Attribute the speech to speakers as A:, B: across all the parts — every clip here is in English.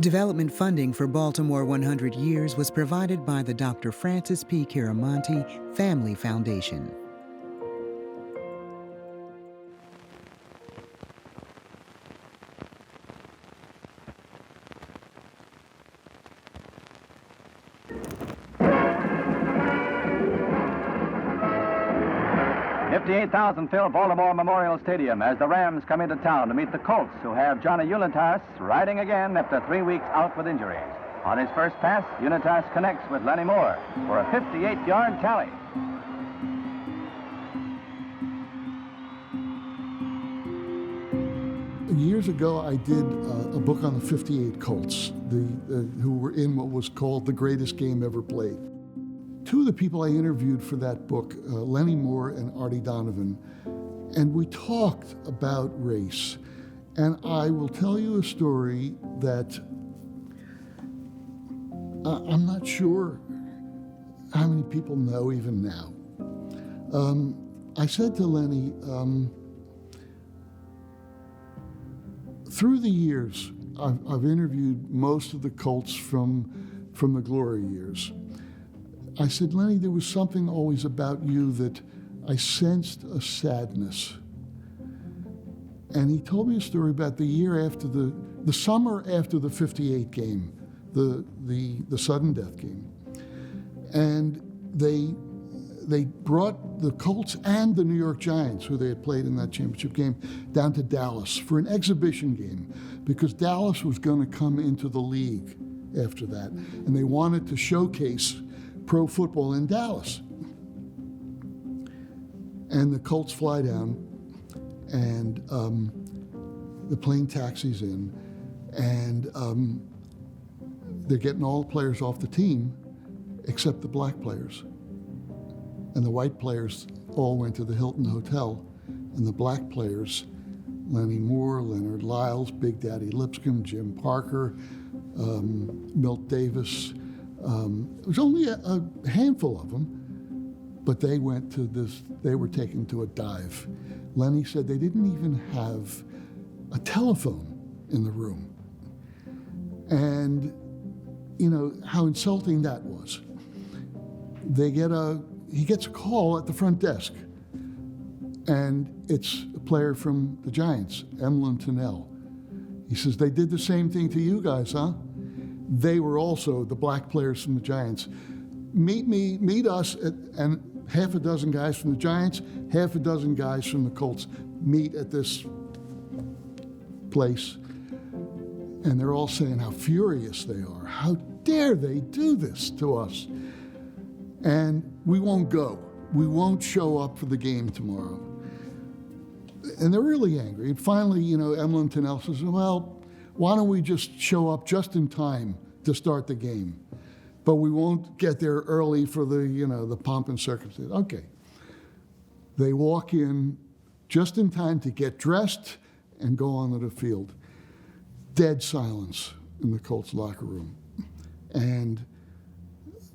A: Development funding for Baltimore 100 Years was provided by the Dr. Francis P. Kiramonte Family Foundation.
B: $58,000 fill Baltimore Memorial Stadium as the Rams come into town to meet the Colts, who have Johnny Unitas riding again after 3 weeks out with injuries. On his first pass, Unitas connects with Lenny Moore for a 58-yard tally.
C: Years ago, I did a book on the 58 Colts, who were in what was called the greatest game ever played. Two of the people I interviewed for that book, Lenny Moore and Artie Donovan, and we talked about race. And I will tell you a story that I'm not sure how many people know even now. I said to Lenny, through the years, I've interviewed most of the Colts from the glory years. I said, Lenny, there was something always about you that I sensed a sadness. And he told me a story about the year after the summer after the 58 game, the sudden death game. And they brought the Colts and the New York Giants, who they had played in that championship game, down to Dallas for an exhibition game because Dallas was going to come into the league after that. And they wanted to showcase pro football in Dallas. And the Colts fly down, and the plane taxis in, and they're getting all the players off the team except the black players. And the white players all went to the Hilton Hotel, and the black players, Lenny Moore, Leonard Lyles, Big Daddy Lipscomb, Jim Parker, Milt Davis. It was only a handful of them, but they were taken to a dive. Lenny said they didn't even have a telephone in the room. And you know how insulting that was. He gets a call at the front desk, and it's a player from the Giants, Emlyn Tunnell. He says, they did the same thing to you guys, huh? They were also the black players from the Giants. Meet us, and half a dozen guys from the Giants, half a dozen guys from the Colts meet at this place. And they're all saying how furious they are. How dare they do this to us? And we won't go. We won't show up for the game tomorrow. And they're really angry. And finally, Emlyn Tunnell says, well, why don't we just show up just in time to start the game? But we won't get there early for the pomp and circumstance. Okay. They walk in just in time to get dressed and go onto the field. Dead silence in the Colts locker room. And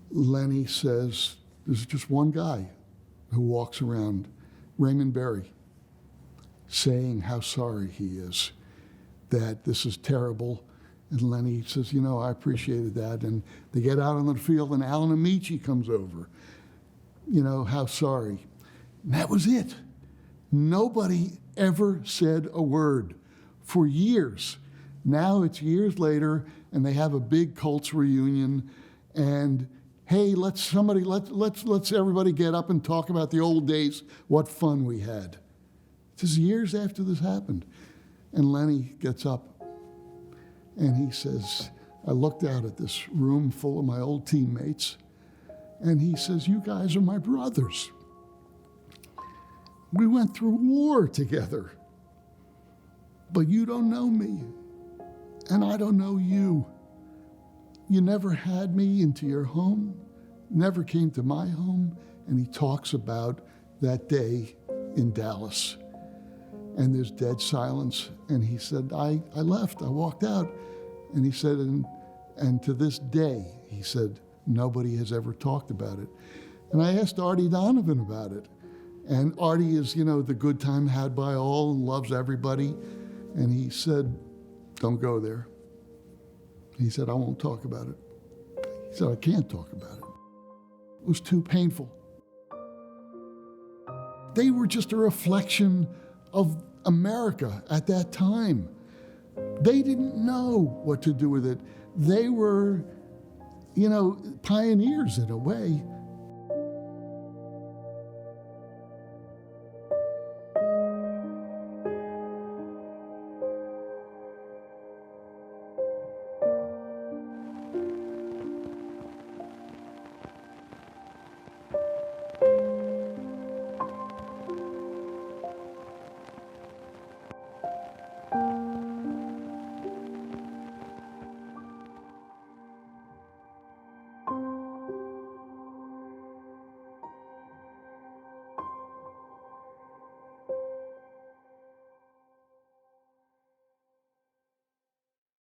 C: Lenny says, there's just one guy who walks around, Raymond Berry, saying how sorry he is that this is terrible. And Lenny says, I appreciated that. And they get out on the field, and Alan Amici comes over. How sorry. And that was it. Nobody ever said a word for years. Now it's years later, and they have a big Colts reunion, and hey, let's everybody get up and talk about the old days, what fun we had. This is years after this happened. And Lenny gets up and he says, I looked out at this room full of my old teammates, and he says, you guys are my brothers. We went through war together, but you don't know me, and I don't know you. You never had me into your home, never came to my home. And he talks about that day in Dallas. And there's dead silence. And he said, I left, I walked out. And he said, and to this day, he said, nobody has ever talked about it. And I asked Artie Donovan about it. And Artie is, the good time had by all and loves everybody. And he said, don't go there. He said, I won't talk about it. He said, I can't talk about it. It was too painful. They were just a reflection of America at that time. They didn't know what to do with it. They were, pioneers in a way.